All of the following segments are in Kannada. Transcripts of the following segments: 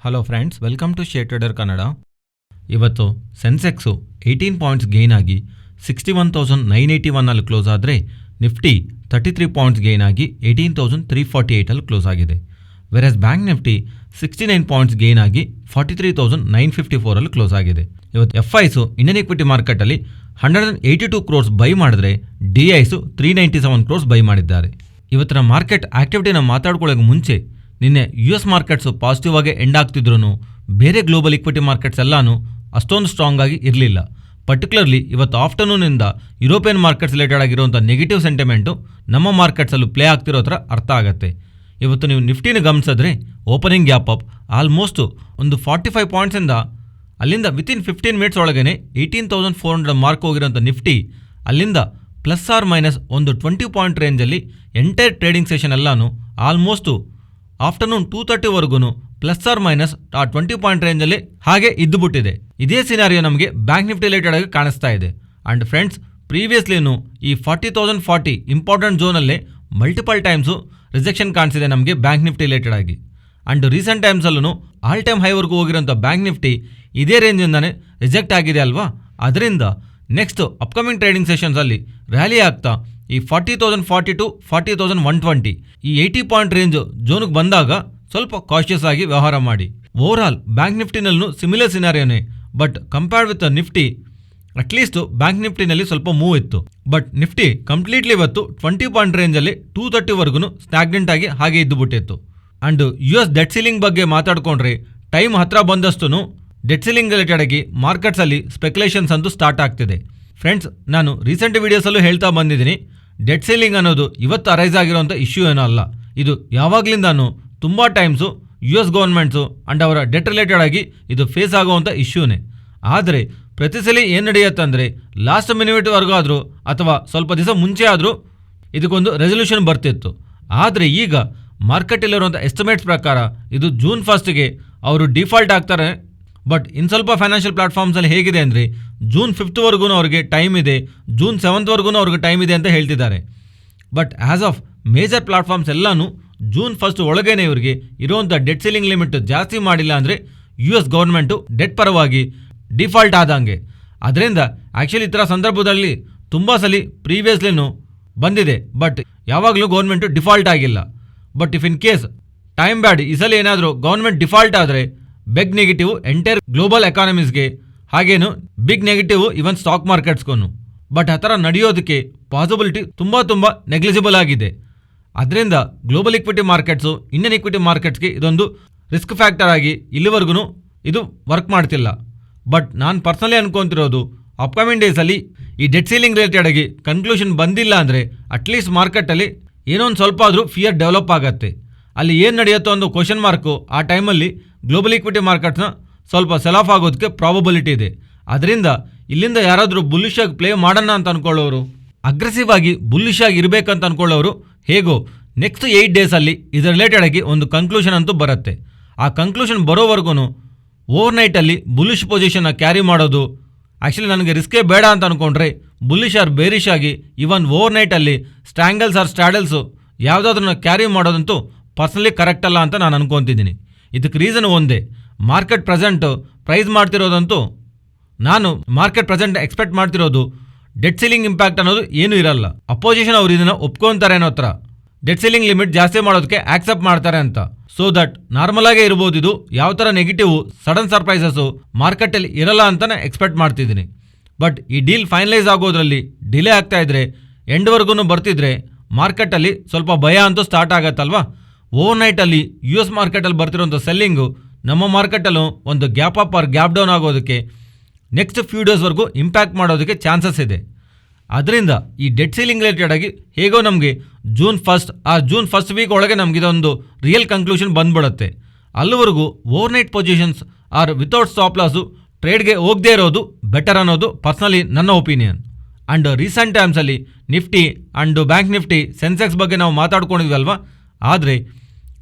Hello friends, welcome to share trader Kannada. ಇವತ್ತು ಸೆನ್ಸೆಕ್ಸು 18 ಪಾಯಿಂಟ್ಸ್ ಗೇನ್ ಆಗಿ 61,981 ಅಲ್ಲಿ ಕ್ಲೋಸ್ ಆದರೆ ನಿಫ್ಟಿ 33 ಪಾಯಿಂಟ್ಸ್ ಗೇನ್ ಆಗಿ 18,348 ಅಲ್ಲಿ ಕ್ಲೋಸ್ ಆಗಿದೆ. Virus bank Nifty 69 points gain ಆಗಿ 43,954 ಅಲ್ಲಿ ಕ್ಲೋಸ್ ಆಗಿದೆ. ಇವತ್ತು ಎಫ್ಐಸು ಇಂಡಿಯನ್ ಇಕ್ವಿಟಿ ಮಾರ್ಕೆಟಲ್ಲಿ 182 ಕ್ರೋರ್ಸ್ ಬೈ ಮಾಡಿದ್ರೆ ಡಿಐಸು 397 ಕ್ರೋರ್ಸ್ ಬೈ ಮಾಡಿದ್ದಾರೆ. ಇವತ್ತಿನ ಮಾರ್ಕೆಟ್ ಆಕ್ಟಿವಿಟಿನ ಮಾತಾಡ್ಕೊಳ್ಳೋಕೆ ಮುಂಚೆ ನಿನ್ನೆ US ಮಾರ್ಕೆಟ್ಸು ಪಾಸಿಟಿವ್ ಆಗಿ ಎಂಡ್ ಆಗ್ತಿದ್ರು ಬೇರೆ ಗ್ಲೋಬಲ್ ಇಕ್ವಿಟಿ ಮಾರ್ಕೆಟ್ಸ್ ಎಲ್ಲಾನು ಅಷ್ಟೊಂದು ಸ್ಟ್ರಾಂಗ್ ಆಗಿ ಇರಲಿಲ್ಲ. ಪರ್ಟಿಕ್ಯುಲರ್ಲಿ ಇವತ್ತು ಆಫ್ಟರ್ನೂನಿಂದ ಯುರೋಪಿಯನ್ ಮಾರ್ಕೆಟ್ಸ್ ರಿಲೇಟೆಡ್ ಆಗಿರುವಂಥ ನೆಗೆಟಿವ್ ಸೆಂಟಿಮೆಂಟು ನಮ್ಮ ಮಾರ್ಕೆಟ್ಸಲ್ಲೂ ಪ್ಲೇ ಆಗ್ತಿರೋ ಥರ ಅರ್ಥ ಆಗುತ್ತೆ. ಇವತ್ತು ನೀವು ನಿಫ್ಟಿನ ಗಮನಿಸಿದ್ರೆ ಓಪನಿಂಗ್ ಗ್ಯಾಪ್ ಅಪ್ ಆಲ್ಮೋಸ್ಟ್ ಒಂದು 45 ಪಾಯಿಂಟ್ಸಿಂದ ಅಲ್ಲಿಂದ ವಿತಿನ್ 15 ಮಿನಿಟ್ಸ್ ಒಳಗೇ 18,400 ಮಾರ್ಕ್ ಹೋಗಿರೋಂಥ ನಿಫ್ಟಿ ಅಲ್ಲಿಂದ ಪ್ಲಸ್ ಆರ್ ಮೈನಸ್ ಒಂದು 20 ಪಾಯಿಂಟ್ ರೇಂಜಲ್ಲಿ ಎಂಟೈರ್ ಟ್ರೇಡಿಂಗ್ ಸೆಷನ್ ಎಲ್ಲಾನು ಆಲ್ಮೋಸ್ಟು ಆಫ್ಟರ್ನೂನ್ 2:30ವರೆಗೂ ಪ್ಲಸ್ ಆರ್ ಮೈನಸ್ ಆ 20 ಪಾಯಿಂಟ್ ರೇಂಜಲ್ಲಿ ಹಾಗೆ ಇದ್ದುಬಿಟ್ಟಿದೆ. ಇದೇ ಸಿನಾರಿಯೋ ನಮಗೆ ಬ್ಯಾಂಕ್ ನಿಫ್ಟಿ ರಿಲೇಟೆಡ್ ಆಗಿ ಕಾಣಿಸ್ತಾ ಇದೆ. ಆ್ಯಂಡ್ ಫ್ರೆಂಡ್ಸ್, ಪ್ರೀವಿಯಸ್ಲಿನೂ ಈ 40,040 ಇಂಪಾರ್ಟೆಂಟ್ ಝೋನಲ್ಲೇ ಮಲ್ಟಿಪಲ್ ಟೈಮ್ಸು ರಿಜೆಕ್ಷನ್ ಕಾಣಿಸಿದೆ ನಮಗೆ ಬ್ಯಾಂಕ್ ನಿಫ್ಟಿ ರಿಲೇಟೆಡ್ ಆಗಿ. ಆ್ಯಂಡ್ ರೀಸೆಂಟ್ ಟೈಮ್ಸಲ್ಲೂ ಆಲ್ ಟೈಮ್ ಹೈವರೆಗೂ ಹೋಗಿರೋಂಥ ಬ್ಯಾಂಕ್ ನಿಫ್ಟಿ ಇದೇ ರೇಂಜಿಂದನೇ ರಿಜೆಕ್ಟ್ ಆಗಿದೆ ಅಲ್ವಾ. ಅದರಿಂದ ನೆಕ್ಸ್ಟ್ ಅಪ್ಕಮಿಂಗ್ ಟ್ರೇಡಿಂಗ್ ಸೆಷನ್ಸಲ್ಲಿ ರ್ಯಾಲಿ ಆಗ್ತಾ ಈ 40,040 ಟು 40,120 ಈ 80 ಪಾಯಿಂಟ್ ರೇಂಜ್ ಝೋನ್ಗೆ ಬಂದಾಗ ಸ್ವಲ್ಪ ಕಾಷಿಯಸ್ ಆಗಿ ವ್ಯವಹಾರ ಮಾಡಿ. ಓವರಾಲ್ ಬ್ಯಾಂಕ್ ನಿಫ್ಟಿನಲ್ಲೂ ಸಿಮಿಲರ್ ಸಿನಾರಿಯೋನೇ, ಬಟ್ ಕಂಪೇರ್ಡ್ ವಿತ್ ನifty ಅಟ್ಲೀಸ್ಟ್ ಬ್ಯಾಂಕ್ ನಿಫ್ಟಿನಲ್ಲಿ ಸ್ವಲ್ಪ ಮೂವ್ ಇತ್ತು. ಬಟ್ ನಿಫ್ಟಿ ಕಂಪ್ಲೀಟ್ಲಿ ಇವತ್ತು 20 ಪಾಯಿಂಟ್ ರೇಂಜಲ್ಲಿ 230ವರೆಗೂ ಸ್ಟ್ಯಾಗ್ನೆಂಟ್ ಆಗಿ ಹಾಗೆ ಇದ್ದುಬಿಟ್ಟಿತ್ತು. ಆ್ಯಂಡ್ US ಡೆಟ್ ಸೀಲಿಂಗ್ ಬಗ್ಗೆ ಮಾತಾಡ್ಕೊಂಡ್ರೆ ಟೈಮ್ ಹತ್ರ ಬಂದಷ್ಟು ಡೆಟ್ ಸೀಲಿಂಗ್ ರಿಲೇಟೆಡ್ ಆಗಿ ಮಾರ್ಕೆಟ್ಸಲ್ಲಿ ಸ್ಪೆಕ್ಯುಲೇಷನ್ಸ್ ಅಂತೂ ಸ್ಟಾರ್ಟ್ ಆಗ್ತಿದೆ. ಫ್ರೆಂಡ್ಸ್, ನಾನು ರೀಸೆಂಟ್ ವಿಡಿಯೋಸಲ್ಲೂ ಹೇಳ್ತಾ ಬಂದಿದ್ದೀನಿ, ಡೆಟ್ ಸೀಲಿಂಗ್ ಅನ್ನೋದು ಇವತ್ತು ಅರೈಸ್ ಆಗಿರುವಂಥ ಇಶ್ಯೂ ಏನೋ ಅಲ್ಲ. ಇದು ಯಾವಾಗಲಿಂದಾನು ತುಂಬ ಟೈಮ್ಸು US ಗೌರ್ಮೆಂಟ್ಸು ಆ್ಯಂಡ್ ಅವರ ಡೆಟ್ ರಿಲೇಟೆಡ್ ಆಗಿ ಇದು ಫೇಸ್ ಆಗುವಂಥ ಇಶ್ಯೂನೇ. ಆದರೆ ಪ್ರತಿ ಸಲ ಏನು ನಡೆಯುತ್ತಂದರೆ ಲಾಸ್ಟ್ ಮಿನಿಟ್ವರೆಗೂ ಆದರೂ ಅಥವಾ ಸ್ವಲ್ಪ ದಿವಸ ಮುಂಚೆ ಆದರೂ ಇದಕ್ಕೊಂದು ರೆಸಲ್ಯೂಷನ್ ಬರ್ತಿತ್ತು. ಆದರೆ ಈಗ ಮಾರ್ಕೆಟಲ್ಲಿರುವಂಥ ಎಸ್ಟಿಮೇಟ್ಸ್ ಪ್ರಕಾರ ಇದು ಜೂನ್ 1ಗೆ ಅವರು ಡಿಫಾಲ್ಟ್ ಆಗ್ತಾರೆ. ಬಟ್ ಇನ್ನು ಸ್ವಲ್ಪ ಫೈನಾನ್ಷಿಯಲ್ ಪ್ಲಾಟ್ಫಾರ್ಮ್ಸಲ್ಲಿ ಹೇಗಿದೆ ಅಂದರೆ ಜೂನ್ 5ವರೆಗೂ ಅವ್ರಿಗೆ ಟೈಮ್ ಇದೆ, ಜೂನ್ 7ವರೆಗೂ ಅವ್ರಿಗೆ ಟೈಮ್ ಇದೆ ಅಂತ ಹೇಳ್ತಿದ್ದಾರೆ. But as of major platforms ಎಲ್ಲನೂ ಜೂನ್ 1 ಒಳಗೇನೆ ಇವರಿಗೆ ಇರುವಂಥ ಡೆಟ್ ಸೀಲಿಂಗ್ ಲಿಮಿಟ್ ಜಾಸ್ತಿ ಮಾಡಿಲ್ಲ ಅಂದರೆ US ಗೌರ್ಮೆಂಟು ಡೆಟ್ ಪರವಾಗಿ ಡಿಫಾಲ್ಟ್ ಆದಂಗೆ. ಅದರಿಂದ ಆ್ಯಕ್ಚುಲಿ ಈ ಥರ ಸಂದರ್ಭದಲ್ಲಿ ತುಂಬ ಸಲ ಪ್ರೀವಿಯಸ್ಲಿನೂ ಬಂದಿದೆ, ಬಟ್ ಯಾವಾಗಲೂ ಗೌರ್ಮೆಂಟು ಡಿಫಾಲ್ಟ್ ಆಗಿಲ್ಲ. But if in case time bad ಈ ಸಲ ಏನಾದರೂ ಗೌರ್ಮೆಂಟ್ ಡಿಫಾಲ್ಟ್ ಆದರೆ ಬಿಗ್ ನೆಗೆಟಿವ್ ಎಂಟೈರ್ ಗ್ಲೋಬಲ್ ಎಕಾನಮೀಸ್ಗೆ, ಹಾಗೇನು ಬಿಗ್ ನೆಗೆಟಿವ್ ಇವನ್ ಸ್ಟಾಕ್ ಮಾರ್ಕೆಟ್ಸ್ಗೂ. ಬಟ್ ಆ ಥರ ನಡೆಯೋದಕ್ಕೆ ಪಾಸಿಬಿಲಿಟಿ ತುಂಬ ನೆಗ್ಲಿಜಿಬಲ್ ಆಗಿದೆ. ಅದರಿಂದ global equity markets Indian equity ಮಾರ್ಕೆಟ್ಸ್ಗೆ ಇದೊಂದು ರಿಸ್ಕ್ ಫ್ಯಾಕ್ಟರ್ ಆಗಿ ಇಲ್ಲಿವರೆಗೂ ಇದು ವರ್ಕ್ ಮಾಡ್ತಿಲ್ಲ. ಬಟ್ ನಾನು ಪರ್ಸನಲಿ ಅನ್ಕೊತಿರೋದು ಅಪ್ಕಮಿಂಗ್ ಡೇಸಲ್ಲಿ ಈ ಡೆಟ್ ಸೀಲಿಂಗ್ ರಿಲೇಟೆಡ್ ಆಗಿ ಕನ್ಕ್ಲೂಷನ್ ಬಂದಿಲ್ಲ ಅಂದರೆ ಅಟ್ಲೀಸ್ಟ್ ಮಾರ್ಕೆಟಲ್ಲಿ ಏನೋ ಒಂದು ಸ್ವಲ್ಪ ಆದರೂ ಫಿಯರ್ ಡೆವಲಪ್ ಆಗುತ್ತೆ. ಅಲ್ಲಿ ಏನು ನಡೆಯುತ್ತೋ ಒಂದು ಕ್ವಶನ್ ಮಾರ್ಕು ಆ ಟೈಮಲ್ಲಿ ಗ್ಲೋಬಲ್ ಇಕ್ವಿಟಿ ಮಾರ್ಕೆಟ್ಸ್ನ ಸ್ವಲ್ಪ ಸೆಲ್ ಆಫ್ ಆಗೋದಕ್ಕೆ ಪ್ರಾಬಬಿಲಿಟಿ ಇದೆ. ಅದರಿಂದ ಇಲ್ಲಿಂದ ಯಾರಾದರೂ ಬುಲ್ಲಿಶ್ ಆಗಿ ಪ್ಲೇ ಮಾಡೋಣ ಅಂತ ಅಂದ್ಕೊಳ್ಳೋರು, ಅಗ್ರೆಸಿವ್ ಆಗಿ ಬುಲ್ಲಿಶ್ ಆಗಿ ಇರಬೇಕಂತ ಅಂದ್ಕೊಳ್ಳೋರು ಹೇಗೋ ನೆಕ್ಸ್ಟ್ 8 ಡೇಸಲ್ಲಿ ಇದರ ರಿಲೇಟೆಡ್ ಆಗಿ ಒಂದು ಕನ್ಕ್ಲೂಷನ್ ಅಂತೂ ಬರುತ್ತೆ. ಆ ಕನ್ಕ್ಲೂಷನ್ ಬರೋವರೆಗೂ ಓವರ್ ನೈಟಲ್ಲಿ ಬುಲ್ಲಿಶ್ ಪೊಸಿಷನ್ನ ಕ್ಯಾರಿ ಮಾಡೋದು ಆ್ಯಕ್ಚುಲಿ ನನಗೆ ರಿಸ್ಕೇ ಬೇಡ ಅಂತ ಅಂದ್ಕೊಂಡ್ರೆ ಬುಲ್ಲಿಶ್ ಆರ್ ಬೇರಿಶ್ ಆಗಿ ಇವನ್ ಓವರ್ ನೈಟಲ್ಲಿ ಸ್ಟ್ಯಾಂಗಲ್ಸ್ ಆರ್ ಸ್ಟ್ಯಾಡಲ್ಸು ಯಾವುದಾದ್ರನ್ನ ಕ್ಯಾರಿ ಮಾಡೋದಂತೂ ಪರ್ಸನಲಿ ಕರೆಕ್ಟ್ ಅಲ್ಲ ಅಂತ ನಾನು ಅನ್ಕೊತಿದ್ದೀನಿ. ಇದಕ್ಕೆ ರೀಸನ್ ಒಂದೇ, ಮಾರ್ಕೆಟ್ ಪ್ರೆಸೆಂಟು ಪ್ರೈಸ್ ಮಾಡ್ತಿರೋದಂತೂ ನಾನು ಮಾರ್ಕೆಟ್ ಪ್ರೆಸೆಂಟ್ ಎಕ್ಸ್ಪೆಕ್ಟ್ ಮಾಡ್ತಿರೋದು ಡೆಟ್ ಸೀಲಿಂಗ್ ಇಂಪ್ಯಾಕ್ಟ್ ಅನ್ನೋದು ಏನೂ ಇರಲ್ಲ. ಅಪೋಸಿಷನ್ ಅವರು ಇದನ್ನು ಒಪ್ಕೊತಾರೆ ಅನ್ನೋ ಹತ್ರ ಡೆಟ್ ಸೀಲಿಂಗ್ ಲಿಮಿಟ್ ಜಾಸ್ತಿ ಮಾಡೋದಕ್ಕೆ ಆಕ್ಸೆಪ್ಟ್ ಮಾಡ್ತಾರೆ ಅಂತ. ಸೊ ದಟ್ ನಾರ್ಮಲ್ ಆಗೇ ಇರ್ಬೋದು. ಇದು ಯಾವ ಥರ ನೆಗೆಟಿವ್ ಸಡನ್ ಸರ್ಪ್ರೈಸಸ್ಸು ಮಾರ್ಕೆಟಲ್ಲಿ ಇರಲ್ಲ ಅಂತಲೇ ಎಕ್ಸ್ಪೆಕ್ಟ್ ಮಾಡ್ತಿದ್ದೀನಿ. ಬಟ್ ಈ ಡೀಲ್ ಫೈನಲೈಸ್ ಆಗೋದ್ರಲ್ಲಿ ಡಿಲೇ ಆಗ್ತಾ ಇದ್ರೆ ಎಂಡ್ವರೆಗೂ ಬರ್ತಿದ್ರೆ ಮಾರ್ಕೆಟಲ್ಲಿ ಸ್ವಲ್ಪ ಭಯ ಅಂತೂ ಸ್ಟಾರ್ಟ್ ಆಗತ್ತಲ್ವಾ. ಓವರ್ ನೈಟಲ್ಲಿ US ಮಾರ್ಕೆಟಲ್ಲಿ ಬರ್ತಿರೋಂಥ ಸೆಲ್ಲಿಂಗು ನಮ್ಮ ಮಾರ್ಕೆಟಲ್ಲೂ ಒಂದು gap up or gap down ಆಗೋದಕ್ಕೆ ನೆಕ್ಸ್ಟ್ ಫ್ಯೂ ಡೇಸ್ವರೆಗೂ ಇಂಪ್ಯಾಕ್ಟ್ ಮಾಡೋದಕ್ಕೆ ಚಾನ್ಸಸ್ ಇದೆ. ಅದರಿಂದ ಈ ಡೆಟ್ ಸೀಲಿಂಗ್ ರಿಲೇಟೆಡ್ ಆಗಿ ಹೇಗೋ ನಮಗೆ ಜೂನ್ 1 ವೀಕ್ ಒಳಗೆ ನಮಗೆ ಇದೊಂದು ರಿಯಲ್ ಕನ್ಕ್ಲೂಷನ್ ಬಂದ್ಬಿಡುತ್ತೆ. ಅಲ್ಲಿವರೆಗೂ overnight positions or without stop loss ಟ್ರೇಡ್ಗೆ ಹೋಗದೇ ಇರೋದು ಬೆಟರ್ ಅನ್ನೋದು ಪರ್ಸ್ನಲಿ ನನ್ನ ಒಪಿನಿಯನ್. ಆ್ಯಂಡ್ ರೀಸೆಂಟ್ ಟೈಮ್ಸಲ್ಲಿ Nifty and bank Nifty Sensex ಬಗ್ಗೆ ನಾವು ಮಾತಾಡ್ಕೊಂಡಿದ್ವಿ ಅಲ್ವಾ. ಆದರೆ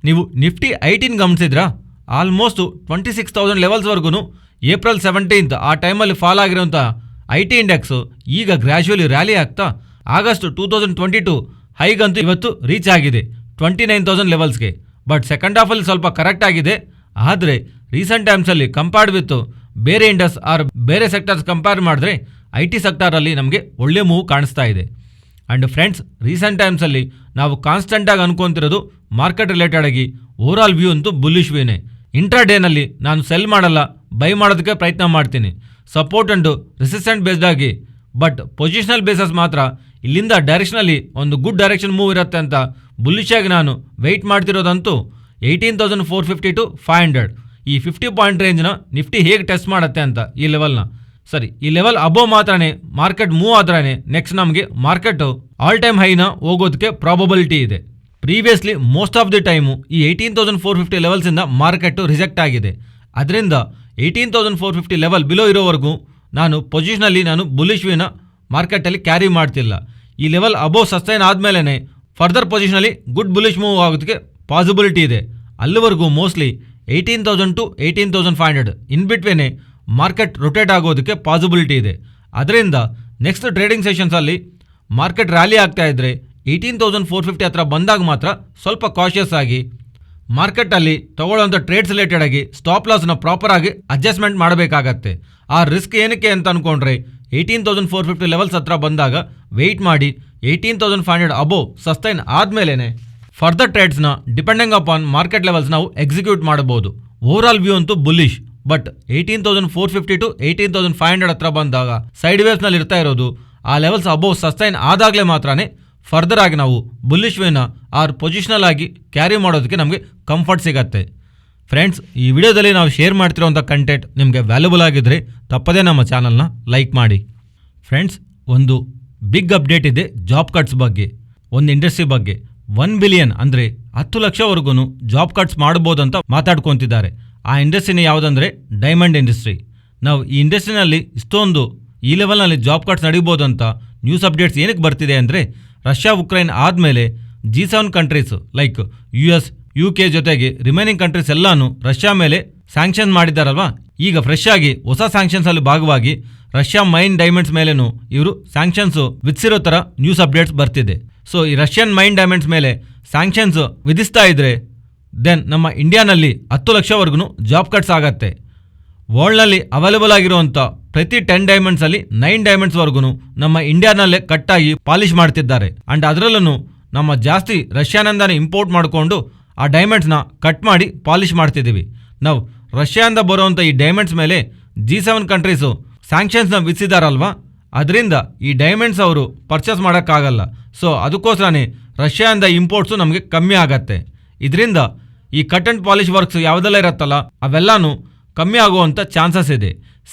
ನೀವು ನಿಫ್ಟಿ 18 ಗಮನಿಸಿದ್ರಾ, ಆಲ್ಮೋಸ್ಟ್ 26,000 ಲೆವೆಲ್ಸ್ವರೆಗೂ ಏಪ್ರಿಲ್ 17 ಆ ಟೈಮಲ್ಲಿ ಫಾಲ್ ಆಗಿರೋಂಥ IT ಇಂಡೆಕ್ಸು ಈಗ ಗ್ರ್ಯಾಜುವಲಿ ರ್ಯಾಲಿ ಆಗ್ತಾ ಆಗಸ್ಟ್ 2022 ಹೈಗಂತೂ ಇವತ್ತು ರೀಚ್ ಆಗಿದೆ 29,000 ಲೆವೆಲ್ಸ್ಗೆ. ಬಟ್ ಸೆಕೆಂಡ್ ಹಾಫಲ್ಲಿ ಸ್ವಲ್ಪ ಕರೆಕ್ಟ್ ಆಗಿದೆ. ಆದರೆ ರೀಸೆಂಟ್ ಟೈಮ್ಸಲ್ಲಿ ಕಂಪೇರ್ಡ್ ವಿತ್ ಬೇರೆ ಇಂಡಸ್ ಆರ್ ಬೇರೆ ಸೆಕ್ಟರ್ಸ್ ಕಂಪೇರ್ ಮಾಡಿದ್ರೆ IT ಸೆಕ್ಟರಲ್ಲಿ ನಮಗೆ ಒಳ್ಳೆ ಮೂವ್ ಕಾಣಿಸ್ತಾ ಇದೆ. ಆ್ಯಂಡ್ ಫ್ರೆಂಡ್ಸ್, ರೀಸೆಂಟ್ ಟೈಮ್ಸಲ್ಲಿ ನಾವು ಕಾನ್ಸ್ಟೆಂಟಾಗಿ ಅನ್ಕೊತಿರೋದು ಮಾರ್ಕೆಟ್ ರಿಲೇಟೆಡ್ ಆಗಿ ಓವರಾಲ್ ವ್ಯೂ ಅಂತೂ ಬುಲ್ಲಿಶ್ ವ್ಯೂನೇ. ಇಂಟ್ರಾಡೇನಲ್ಲಿ ನಾನು ಸೆಲ್ ಮಾಡಲ್ಲ, ಬೈ ಮಾಡೋದಕ್ಕೆ ಪ್ರಯತ್ನ ಮಾಡ್ತೀನಿ, ಸಪೋರ್ಟ್ ಅಂಡ್ ರೆಸಿಸ್ಟೆಂಟ್ ಬೇಸ್ಡ್ ಆಗಿ. ಬಟ್ ಪೊಸಿಷನಲ್ ಬೇಸಸ್ ಮಾತ್ರ ಇಲ್ಲಿಂದ ಡೈರೆಕ್ಷನಲ್ಲಿ ಒಂದು ಗುಡ್ ಡೈರೆಕ್ಷನ್ ಮೂವ್ ಇರುತ್ತೆ ಅಂತ ಬುಲ್ಲಿಶ್ ಆಗಿ ನಾನು ವೆಯ್ಟ್ ಮಾಡ್ತಿರೋದಂತೂ 18,450 to 500 ಈ 50 ಪಾಯಿಂಟ್ ರೇಂಜ್ನ ನಿಫ್ಟಿ ಹೇಗೆ ಟೆಸ್ಟ್ ಮಾಡುತ್ತೆ ಅಂತ. ಈ ಲೆವೆಲ್ನ ಈ ಲೆವೆಲ್ ಅಬೋವ್ ಮಾತ್ರನೇ ಮಾರ್ಕೆಟ್ ಮೂವ್ ಆದ್ರೇ ನೆಕ್ಸ್ಟ್ ನಮಗೆ ಮಾರ್ಕೆಟ್ ಆಲ್ ಟೈಮ್ ಹೈನ ಹೋಗೋದಕ್ಕೆ ಪ್ರಾಬಬಿಲಿಟಿ ಇದೆ. Previously most of the time ಈ 18,450 ಲೆವೆಲ್ಸಿಂದ ಮಾರ್ಕೆಟ್ ರಿಜೆಕ್ಟ್ ಆಗಿದೆ. ಅದರಿಂದ 18,450 ಲೆವೆಲ್ ಬಿಲೋ ಇರೋವರೆಗೂ ನಾನು ಪೊಸಿಷನಲ್ಲಿ ನಾನು ಬುಲ್ಲಿಶ್ ವ್ಯೂನ ಮಾರ್ಕೆಟಲ್ಲಿ ಕ್ಯಾರಿ ಮಾಡ್ತಿಲ್ಲ. ಈ ಲೆವೆಲ್ ಅಬೋವ್ ಸಸ್ಟೈನ್ ಆದಮೇಲೆ ಫರ್ದರ್ ಪೊಸಿಷನಲ್ಲಿ ಗುಡ್ ಬುಲ್ಲಿಶ್ ಮೂವ್ ಆಗೋದಕ್ಕೆ ಪಾಸಿಬಿಲಿಟಿ ಇದೆ. ಅಲ್ಲಿವರೆಗೂ ಮೋಸ್ಟ್ಲಿ 18,000 to 18,500 ಇನ್ ಬಿಟ್ವೇನೆ ಮಾರ್ಕೆಟ್ ರೊಟೇಟ್ ಆಗೋದಕ್ಕೆ ಪಾಸಿಬಿಲಿಟಿ ಇದೆ. ಅದರಿಂದ ನೆಕ್ಸ್ಟ್ ಟ್ರೇಡಿಂಗ್ ಸೆಷನ್ಸಲ್ಲಿ ಮಾರ್ಕೆಟ್ ರ್ಯಾಲಿ ಆಗ್ತಾ ಇದ್ದರೆ 18,450 ಹತ್ರ ಬಂದಾಗ ಮಾತ್ರ ಸ್ವಲ್ಪ ಕಾಷಿಯಸ್ ಆಗಿ ಮಾರ್ಕೆಟಲ್ಲಿ ತಗೊಳ್ಳೋಂಥ ಟ್ರೇಡ್ಸ್ ರಿಲೇಟೆಡ್ ಆಗಿ ಸ್ಟಾಪ್ ಲಾಸ್ನ ಪ್ರಾಪರಾಗಿ ಅಡ್ಜಸ್ಟ್ಮೆಂಟ್ ಮಾಡಬೇಕಾಗತ್ತೆ. ಆ ರಿಸ್ಕ್ ಏನಕ್ಕೆ ಅಂತ ಅಂದ್ಕೊಂಡ್ರೆ 18,450 ಲೆವೆಲ್ಸ್ ಹತ್ರ ಬಂದಾಗ ವೆಯ್ಟ್ ಮಾಡಿ 18,500 ಅಬೋವ್ ಸಸ್ಟೈನ್ ಆದಮೇಲೆ ಫರ್ದರ್ ಟ್ರೇಡ್ಸ್ನ ಡಿಪೆಂಡಿಂಗ್ ಅಪಾನ್ ಮಾರ್ಕೆಟ್ ಲೆವೆಲ್ಸ್ ನಾವು ಎಕ್ಸಿಕ್ಯೂಟ್ ಮಾಡಬಹುದು. ಓವರಾಲ್ ವ್ಯೂ ಅಂತೂ ಬುಲ್ಲಿಶ್. ಬಟ್ 18,450 to 18,500 ಹತ್ರ ಬಂದಾಗ ಸೈಡ್ ವೇವ್ಸ್ನಲ್ಲಿ ಇರ್ತಾ ಇರೋದು ಆ ಲೆವೆಲ್ಸ್ ಅಬೋವ್ ಸಸ್ಟೈನ್ ಆದಾಗಲೇ ಮಾತ್ರನೇ ಫರ್ದರ್ ಆಗಿ ನಾವು ಬುಲ್ಲಿಶ್ ವೇನ ಆರ್ ಪೊಸಿಷನಲ್ ಆಗಿ ಕ್ಯಾರಿ ಮಾಡೋದಕ್ಕೆ ನಮಗೆ ಕಂಫರ್ಟ್ ಸಿಗತ್ತೆ. ಫ್ರೆಂಡ್ಸ್, ಈ ವಿಡಿಯೋದಲ್ಲಿ ನಾವು ಶೇರ್ ಮಾಡ್ತಿರೋಂಥ ಕಂಟೆಂಟ್ ನಿಮಗೆ ವ್ಯಾಲ್ಯೂಬಲ್ ಆಗಿದ್ದರೆ ತಪ್ಪದೇ ನಮ್ಮ ಚಾನಲ್ನ ಲೈಕ್ ಮಾಡಿ. ಫ್ರೆಂಡ್ಸ್, ಒಂದು ಬಿಗ್ ಅಪ್ಡೇಟ್ ಇದೆ ಜಾಬ್ ಕಟ್ಸ್ ಬಗ್ಗೆ. ಒಂದು ಇಂಡಸ್ಟ್ರಿ ಬಗ್ಗೆ 1 ಬಿಲಿಯನ್ ಅಂದರೆ 10 ಲಕ್ಷವರೆಗೂ ಜಾಬ್ ಕಟ್ಸ್ ಮಾಡ್ಬೋದಂತ ಮಾತಾಡ್ಕೊತಿದ್ದಾರೆ. ಆ ಇಂಡಸ್ಟ್ರಿನ ಯಾವುದಂದರೆ ಡೈಮಂಡ್ ಇಂಡಸ್ಟ್ರಿ. ನಾವು ಈ ಇಂಡಸ್ಟ್ರಿನಲ್ಲಿ ಇಷ್ಟೊಂದು ಈ ಲೆವೆಲ್ನಲ್ಲಿ ಜಾಬ್ ಕಟ್ಸ್ ನಡೀಬೋದಂತ ನ್ಯೂಸ್ ಅಪ್ಡೇಟ್ಸ್ ಏನಕ್ಕೆ ಬರ್ತಿದೆ ಅಂದರೆ ರಷ್ಯಾ ಉಕ್ರೈನ್ ಆದಮೇಲೆ G7 countries like US UK ಜೊತೆಗೆ ರಿಮೈನಿಂಗ್ ಕಂಟ್ರೀಸ್ ಎಲ್ಲಾನು ರಷ್ಯಾ ಮೇಲೆ ಸ್ಯಾಂಕ್ಷನ್ ಮಾಡಿದ್ದಾರಲ್ವಾ. ಈಗ ಫ್ರೆಶ್ ಆಗಿ ಹೊಸ ಸ್ಯಾಂಕ್ಷನ್ಸಲ್ಲಿ ಭಾಗವಾಗಿ ರಷ್ಯಾ ಮೈನ್ ಡೈಮಂಡ್ಸ್ ಮೇಲೇನು ಇವರು ಸ್ಯಾಂಕ್ಷನ್ಸ್ ವಿಧಿಸಿರೋ ಥರ ನ್ಯೂಸ್ ಅಪ್ಡೇಟ್ಸ್ ಬರ್ತಿದೆ. ಸೊ ಈ ರಷ್ಯನ್ ಮೈನ್ ಡೈಮಂಡ್ಸ್ ಮೇಲೆ ಸ್ಯಾಂಕ್ಷನ್ಸ್ ವಿಧಿಸ್ತಾ ಇದ್ರೆ ದೆನ್ ನಮ್ಮ ಇಂಡಿಯಾನಲ್ಲಿ 10 ಲಕ್ಷವರೆಗೂ ಜಾಬ್ ಕಟ್ಸ್ ಆಗತ್ತೆ. ವರ್ಲ್ಡ್ನಲ್ಲಿ ಅವೈಲೇಬಲ್ ಆಗಿರುವಂಥ ಪ್ರತಿ 10 ಡೈಮಂಡ್ಸಲ್ಲಿ 9 ಡೈಮಂಡ್ಸ್ವರೆಗೂ ನಮ್ಮ ಇಂಡಿಯಾನಲ್ಲೇ ಕಟ್ಟಾಗಿ ಪಾಲಿಷ್ ಮಾಡ್ತಿದ್ದಾರೆ. ಆ್ಯಂಡ್ ಅದರಲ್ಲೂ ನಮ್ಮ ಜಾಸ್ತಿ ರಷ್ಯಾನಿಂದಾನೇ ಇಂಪೋರ್ಟ್ ಮಾಡಿಕೊಂಡು ಆ ಡೈಮಂಡ್ಸ್ನ ಕಟ್ ಮಾಡಿ ಪಾಲಿಷ್ ಮಾಡ್ತಿದ್ದೀವಿ. ನಾವು ರಷ್ಯಾದಿಂದ ಬರುವಂಥ ಈ ಡೈಮಂಡ್ಸ್ ಮೇಲೆ G7 ಕಂಟ್ರೀಸು ಸ್ಯಾಂಕ್ಷನ್ಸ್ನ ವಿಧಿಸಿದಾರಲ್ವಾ, ಅದರಿಂದ ಈ ಡೈಮಂಡ್ಸ್ ಅವರು ಪರ್ಚೇಸ್ ಮಾಡೋಕ್ಕಾಗಲ್ಲ. ಸೊ ಅದಕ್ಕೋಸ್ಕರನೇ ರಷ್ಯಾದಿಂದ ಇಂಪೋರ್ಟ್ಸು ನಮಗೆ ಕಮ್ಮಿ ಆಗತ್ತೆ. ಇದರಿಂದ ಈ ಕಟ್ ಆ್ಯಂಡ್ ಪಾಲಿಷ್ ವರ್ಕ್ಸ್ ಯಾವುದೆಲ್ಲ ಇರುತ್ತಲ್ಲ ಅವೆಲ್ಲನೂ ಕಮ್ಮಿ ಆಗುವಂಥ ಚಾನ್ಸಸ್ ಇದೆ.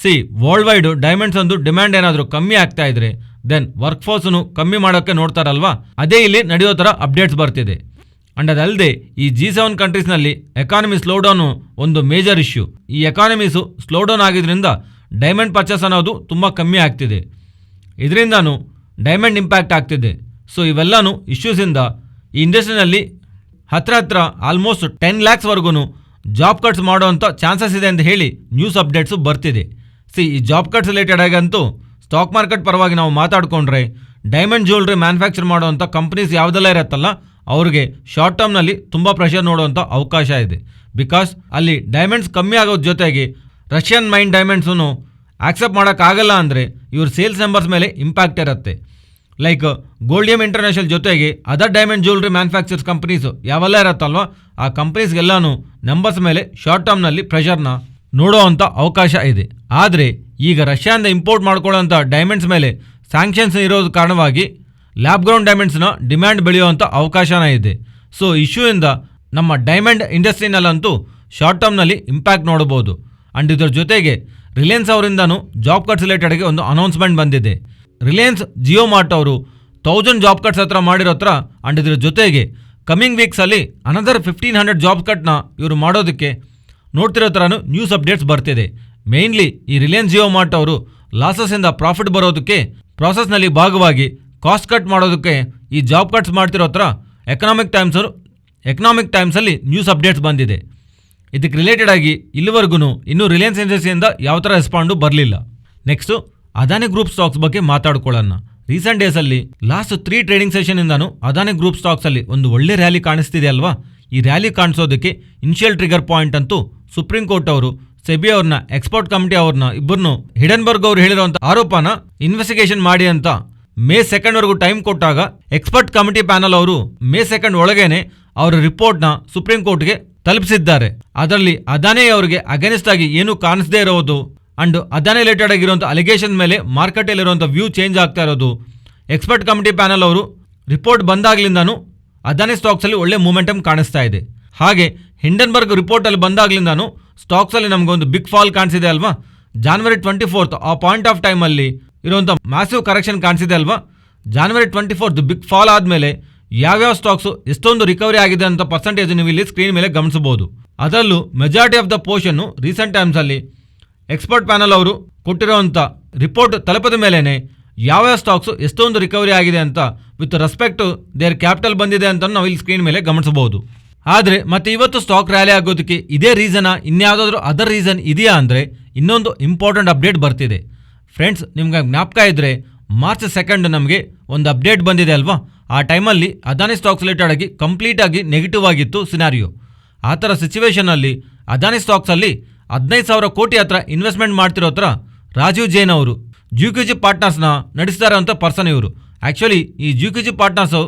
ವರ್ಲ್ಡ್ ವೈಡ್ ಡೈಮಂಡ್ಸ್ ಒಂದು ಡಿಮ್ಯಾಂಡ್ ಏನಾದರೂ ಕಮ್ಮಿ ಆಗ್ತಾ ಇದ್ರೆ ದೆನ್ ವರ್ಕ್ ಫೋರ್ಸನ್ನು ಕಮ್ಮಿ ಮಾಡೋಕ್ಕೆ ನೋಡ್ತಾರಲ್ವಾ, ಅದೇ ಇಲ್ಲಿ ನಡೆಯೋ ಥರ ಅಪ್ಡೇಟ್ಸ್ ಬರ್ತಿದೆ. ಆ್ಯಂಡ್ ಅದಲ್ಲದೆ ಈ G7 ಕಂಟ್ರೀಸ್ನಲ್ಲಿ ಎಕಾನಮಿ ಸ್ಲೋಡೌನು ಒಂದು ಮೇಜರ್ ಇಶ್ಯೂ. ಈ ಎಕಾನಮೀಸು ಸ್ಲೋಡೌನ್ ಆಗಿದ್ದರಿಂದ ಡೈಮಂಡ್ ಪರ್ಚೇಸ್ ಅನ್ನೋದು ತುಂಬ ಕಮ್ಮಿ ಆಗ್ತಿದೆ. ಇದರಿಂದನೂ ಡೈಮಂಡ್ ಇಂಪ್ಯಾಕ್ಟ್ ಆಗ್ತಿದೆ. ಸೊ ಇವೆಲ್ಲನೂ ಇಶ್ಯೂಸಿಂದ ಈ ಇಂಡಸ್ಟ್ರಿನಲ್ಲಿ ಹತ್ರ ಆಲ್ಮೋಸ್ಟ್ 10 ಲ್ಯಾಕ್ಸ್ವರೆಗೂ ಜಾಬ್ ಕಟ್ಸ್ ಮಾಡೋವಂಥ ಚಾನ್ಸಸ್ ಇದೆ ಅಂತ ಹೇಳಿ ನ್ಯೂಸ್ ಅಪ್ಡೇಟ್ಸು ಬರ್ತಿದೆ. ಈ ಜಾಬ್ ಕಟ್ಸ್ ರಿಲೇಟೆಡ್ ಆಗಂತೂ ಸ್ಟಾಕ್ ಮಾರ್ಕೆಟ್ ಪರವಾಗಿ ನಾವು ಮಾತಾಡಿಕೊಂಡ್ರೆ ಡೈಮಂಡ್ ಜ್ಯುವೆಲ್ರಿ ಮ್ಯಾನುಫ್ಯಾಕ್ಚರ್ ಮಾಡೋವಂಥ ಕಂಪ್ನೀಸ್ ಯಾವುದೆಲ್ಲ ಇರುತ್ತಲ್ಲ ಅವ್ರಿಗೆ ಶಾರ್ಟ್ ಟರ್ಮ್ನಲ್ಲಿ ತುಂಬ ಪ್ರೆಷರ್ ನೋಡುವಂಥ ಅವಕಾಶ ಇದೆ. ಬಿಕಾಸ್ ಅಲ್ಲಿ ಡೈಮಂಡ್ಸ್ ಕಮ್ಮಿ ಆಗೋದ್ರ ಜೊತೆಗೆ ರಷ್ಯನ್ ಮೈನ್ ಡೈಮಂಡ್ಸನ್ನು ಆಕ್ಸೆಪ್ಟ್ ಮಾಡೋಕ್ಕಾಗಲ್ಲ ಅಂದರೆ ಇವ್ರ ಸೇಲ್ಸ್ ನಂಬರ್ಸ್ ಮೇಲೆ ಇಂಪ್ಯಾಕ್ಟ್ ಇರುತ್ತೆ. ಲೈಕ್ ಗೋಲ್ಡಿಯಂ ಇಂಟರ್ನ್ಯಾಷನಲ್ ಜೊತೆಗೆ other diamond jewellery manufacturers companies ಯಾವೆಲ್ಲ ಇರುತ್ತಲ್ವ ಆ ಕಂಪ್ನೀಸ್ಗೆಲ್ಲನೂ ನಂಬರ್ಸ್ ಮೇಲೆ ಶಾರ್ಟ್ ಟರ್ಮ್ನಲ್ಲಿ ಪ್ರೆಷರ್ನ ನೋಡೋವಂಥ ಅವಕಾಶ ಇದೆ. ಆದರೆ ಈಗ ರಷ್ಯಾದಿಂದ ಇಂಪೋರ್ಟ್ ಮಾಡ್ಕೊಳ್ಳೋಂಥ ಡೈಮಂಡ್ಸ್ ಮೇಲೆ ಸ್ಯಾಂಕ್ಷನ್ಸ್ ಇರೋದು ಕಾರಣವಾಗಿ ಲ್ಯಾಬ್ ಗ್ರೌಂಡ್ ಡೈಮಂಡ್ಸ್ನ ಡಿಮ್ಯಾಂಡ್ ಬೆಳೆಯುವಂಥ ಅವಕಾಶನ ಇದೆ. ಸೊ ಇಶ್ಯೂಯಿಂದ ನಮ್ಮ ಡೈಮಂಡ್ ಇಂಡಸ್ಟ್ರಿನಲ್ಲಂತೂ ಶಾರ್ಟ್ ಟರ್ಮ್ನಲ್ಲಿ ಇಂಪ್ಯಾಕ್ಟ್ ನೋಡ್ಬೋದು. ಆ್ಯಂಡ್ ಇದರ ಜೊತೆಗೆ ರಿಲಯನ್ಸ್ ಅವರಿಂದನೂ ಜಾಬ್ ಕಟ್ಸ್ ರಿಲೇಟೆಡ್ಗೆ ಒಂದು ಅನೌನ್ಸ್ಮೆಂಟ್ ಬಂದಿದೆ. ರಿಲಯನ್ಸ್ ಜಿಯೋ ಮಾರ್ಟ್ ಅವರು 1000 ಜಾಬ್ ಕಟ್ಸ್ ಹತ್ರ ಮಾಡಿರೋ ಹತ್ರ. ಆ್ಯಂಡ್ ಇದರ ಜೊತೆಗೆ ಕಮಿಂಗ್ ವೀಕ್ಸಲ್ಲಿ ಅನದರ್ 1500 ಜಾಬ್ ಕಟ್ನ ಇವರು ಮಾಡೋದಕ್ಕೆ ನೋಡ್ತಿರೋ ಥರನೂ ನ್ಯೂಸ್ ಅಪ್ಡೇಟ್ಸ್ ಬರ್ತಿದೆ. ಮೇಯ್ನ್ಲಿ ಈ ರಿಲಯನ್ಸ್ ಜಿಯೋ ಮಾರ್ಟ್ ಅವರು ಲಾಸಸ್ಸಿಂದ ಪ್ರಾಫಿಟ್ ಬರೋದಕ್ಕೆ ಪ್ರಾಸೆಸ್ನಲ್ಲಿ ಭಾಗವಾಗಿ ಕಾಸ್ಟ್ ಕಟ್ ಮಾಡೋದಕ್ಕೆ ಈ ಜಾಬ್ ಕಟ್ಸ್ ಮಾಡ್ತಿರೋ ಹತ್ರ ಎಕನಾಮಿಕ್ ಟೈಮ್ಸಲ್ಲಿ ನ್ಯೂಸ್ ಅಪ್ಡೇಟ್ಸ್ ಬಂದಿದೆ. ಇದಕ್ಕೆ ರಿಲೇಟೆಡ್ ಆಗಿ ಇಲ್ಲಿವರೆಗೂ ಇನ್ನೂ ರಿಲಯನ್ಸ್ ಇಂಡಸ್ಟ್ರಿಯಿಂದ ಯಾವ ಥರ ರೆಸ್ಪಾಂಡು ಬರಲಿಲ್ಲ. ನೆಕ್ಸ್ಟು ಅದಾನಿ ಗ್ರೂಪ್ ಸ್ಟಾಕ್ಸ್ ಬಗ್ಗೆ ಮಾತಾಡ್ಕೊಳ್ಳೋಣ. ರೀಸೆಂಟ್ ಡೇಸಲ್ಲಿ ಲಾಸ್ಟ್ 3 ಟ್ರೇಡಿಂಗ್ ಸೆಷನಿಂದನೂ ಅದಾನಿ ಗ್ರೂಪ್ ಸ್ಟಾಕ್ಸಲ್ಲಿ ಒಂದು ಒಳ್ಳೆ ರ್ಯಾಲಿ ಕಾಣಿಸ್ತಿದೆ ಅಲ್ವಾ. ಈ ರ್ಯಾಲಿ ಕಾಣಿಸೋದಕ್ಕೆ ಇನಿಷಿಯಲ್ ಟ್ರಿಗರ್ ಪಾಯಿಂಟ್ ಅಂತೂ ಸುಪ್ರೀಂ ಕೋರ್ಟ್ ಅವರು ಸೆಬಿ ಅವ್ರನ್ನ ಎಕ್ಸ್ಪರ್ಟ್ ಕಮಿಟಿ ಅವ್ರನ್ನ ಇಬ್ಬರನ್ನು ಹಿಡನ್ಬರ್ಗ್ ಅವರು ಹೇಳಿರುವಂತ ಆರೋಪನ ಇನ್ವೆಸ್ಟಿಗೇಷನ್ ಮಾಡಿ ಅಂತ ಮೇ 2 ವರೆಗೂ ಟೈಮ್ ಕೊಟ್ಟಾಗ ಎಕ್ಸ್ಪರ್ಟ್ ಕಮಿಟಿ ಪ್ಯಾನಲ್ ಅವರು ಮೇ 2 ಒಳಗೇನೆ ಅವರ ರಿಪೋರ್ಟ್ನ ಸುಪ್ರೀಂ ಕೋರ್ಟ್ಗೆ ತಲುಪಿಸಿದ್ದಾರೆ. ಅದರಲ್ಲಿ ಅದಾನಿ ಅವರಿಗೆ ಅಗೇನಿಸ್ಟ್ ಆಗಿ ಏನೂ ಕಾಣಿಸದೇ ಇರೋದು ಅಂಡ್ ಅದಾನಿ ರಿಲೇಟೆಡ್ ಆಗಿರುವಂಥ ಅಲಿಗೇಷನ್ ಮೇಲೆ ಮಾರ್ಕೆಟಲ್ಲಿರುವಂಥ ವ್ಯೂ ಚೇಂಜ್ ಆಗ್ತಾ ಇರೋದು. ಎಕ್ಸ್ಪರ್ಟ್ ಕಮಿಟಿ ಪ್ಯಾನಲ್ ಅವರು ರಿಪೋರ್ಟ್ ಬಂದಾಗ್ಲಿಂದಾನು ಅದಾನಿ ಸ್ಟಾಕ್ಸಲ್ಲಿ ಒಳ್ಳೆ ಮೂಮೆಂಟಮ್ ಕಾಣಿಸ್ತಾ ಇದೆ. ಹಾಗೆ ಹಿಂಡನ್ಬರ್ಗ್ ರಿಪೋರ್ಟಲ್ಲಿ ಬಂದಾಗ್ಲಿಂದಾನು ಸ್ಟಾಕ್ಸಲ್ಲಿ ನಮಗೊಂದು ಬಿಗ್ ಫಾಲ್ ಕಾಣಿಸಿದೆ ಅಲ್ವಾ. January 24 ಆ ಪಾಯಿಂಟ್ ಆಫ್ ಟೈಮಲ್ಲಿ ಇರುವಂಥ ಮ್ಯಾಸಿವ್ ಕರೆಕ್ಷನ್ ಕಾಣಿಸಿದೆ ಅಲ್ವಾ. January 24 ಬಿಗ್ ಫಾಲ್ ಆದಮೇಲೆ ಯಾವ್ಯಾವ ಸ್ಟಾಕ್ಸು ಎಷ್ಟೊಂದು ರಿಕವರಿ ಆಗಿದೆ ಅಂತ ಪರ್ಸೆಂಟೇಜ್ ನೀವು ಇಲ್ಲಿ ಸ್ಕ್ರೀನ್ ಮೇಲೆ ಗಮನಿಸಬಹುದು. ಅದರಲ್ಲೂ ಮೆಜಾರಿಟಿ ಆಫ್ ದ ಪೋರ್ಷನ್ನು ರೀಸೆಂಟ್ ಟೈಮ್ಸಲ್ಲಿ ಎಕ್ಸ್ಪರ್ಟ್ ಪ್ಯಾನಲ್ ಅವರು ಕೊಟ್ಟಿರುವಂಥ ರಿಪೋರ್ಟ್ ತಲುಪದ ಮೇಲೇ ಯಾವ್ಯಾವ ಸ್ಟಾಕ್ಸು ಎಷ್ಟೊಂದು ರಿಕವರಿ ಆಗಿದೆ ಅಂತ ವಿತ್ ರೆಸ್ಪೆಕ್ಟ್ ದೇರ್ ಕ್ಯಾಪಿಟಲ್ ಬಂದಿದೆ ಅಂತ ನಾವು ಇಲ್ಲಿ ಸ್ಕ್ರೀನ್ ಮೇಲೆ ಗಮನಿಸಬಹುದು. ಆದರೆ ಮತ್ತೆ ಇವತ್ತು ಸ್ಟಾಕ್ ರ್ಯಾಲಿ ಆಗೋದಕ್ಕೆ ಇದೇ ರೀಸನಾ, ಇನ್ಯಾವುದಾದ್ರೂ ಅದರ್ ರೀಸನ್ ಇದೆಯಾ ಅಂದರೆ ಇನ್ನೊಂದು ಇಂಪಾರ್ಟೆಂಟ್ ಅಪ್ಡೇಟ್ ಬರ್ತಿದೆ. ಫ್ರೆಂಡ್ಸ್, ನಿಮ್ಗೆ ಜ್ಞಾಪಕ ಇದ್ದರೆ March 2 ನಮಗೆ ಒಂದು ಅಪ್ಡೇಟ್ ಬಂದಿದೆ ಅಲ್ವಾ. ಆ ಟೈಮಲ್ಲಿ ಅದಾನಿ ಸ್ಟಾಕ್ಸ್ ರಿಲೇಟೆಡ್ ಆಗಿ ಕಂಪ್ಲೀಟ್ ಆಗಿ ನೆಗೆಟಿವ್ ಆಗಿತ್ತು ಸಿನಾರಿಯೋ. ಆ ಥರ ಸಿಚುವೇಷನಲ್ಲಿ ಅದಾನಿ ಸ್ಟಾಕ್ಸಲ್ಲಿ 15,000 ಕೋಟಿ ಹತ್ರ ಇನ್ವೆಸ್ಟ್ಮೆಂಟ್ ಮಾಡ್ತಿರೋ ಹತ್ರ ರಾಜೀವ್ ಜೈನ್ ಅವರು GQG ಪಾರ್ಟ್ನರ್ಸ್ನ ನಡೆಸ್ತಾ ಇರೋಂಥ ಪರ್ಸನ್ ಇವರು. ಆ್ಯಕ್ಚುಲಿ ಈ GQG ಪಾರ್ಟ್ನರ್ಸು